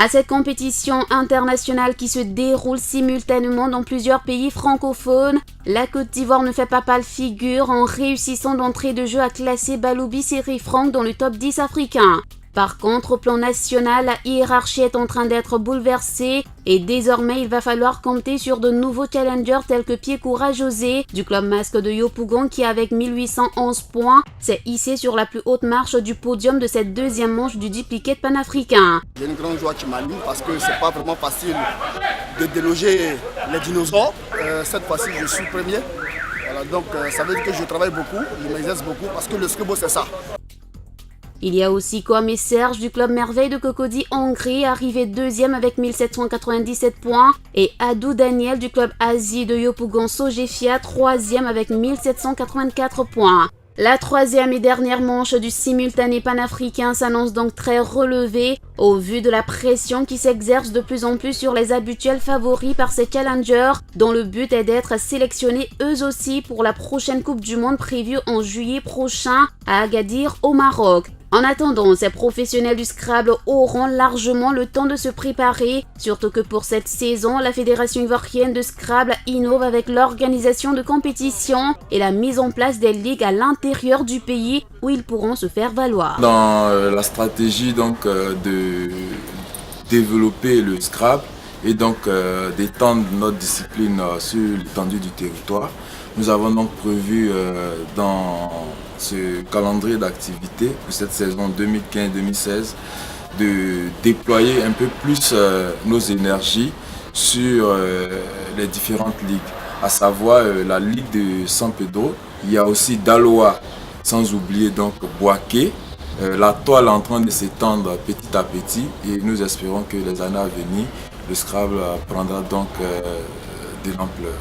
À cette compétition internationale qui se déroule simultanément dans plusieurs pays francophones, la Côte d'Ivoire ne fait pas pâle figure en réussissant d'entrée de jeu à classer Baloubi Seri Frank dans le top 10 africain. Par contre, au plan national, la hiérarchie est en train d'être bouleversée et désormais il va falloir compter sur de nouveaux challengers tels que Piekura José du club masque de Yopougon qui avec 1811 points s'est hissé sur la plus haute marche du podium de cette deuxième manche du dupliqué panafricain. J'ai une grande joie qui m'anime parce que c'est pas vraiment facile de déloger les dinosaures. Cette fois-ci je suis premier. Voilà, donc ça veut dire que je travaille beaucoup, je m'exerce beaucoup parce que le scribo c'est ça. Il y a aussi Kwame Serge du club Merveille de Cocody Hongrie, arrivé deuxième avec 1797 points, et Adou Daniel du club Asie de Yopougon Sogefia, troisième avec 1784 points. La troisième et dernière manche du simultané panafricain s'annonce donc très relevée au vu de la pression qui s'exerce de plus en plus sur les habituels favoris par ces challengers dont le but est d'être sélectionnés eux aussi pour la prochaine Coupe du Monde prévue en juillet prochain à Agadir au Maroc. En attendant, ces professionnels du Scrabble auront largement le temps de se préparer, surtout que pour cette saison, la Fédération ivoirienne de Scrabble innove avec l'organisation de compétitions et la mise en place des ligues à l'intérieur du pays où ils pourront se faire valoir. Dans la stratégie de développer le Scrabble et donc d'étendre notre discipline sur l'étendue du territoire, nous avons donc prévu dans ce calendrier d'activité pour cette saison 2015-2016 de déployer un peu plus nos énergies sur les différentes ligues, à savoir la Ligue de San Pedro, il y a aussi Daloa, sans oublier donc Boaké. La toile est en train de s'étendre petit à petit et nous espérons que les années à venir, le Scrabble prendra donc de l'ampleur.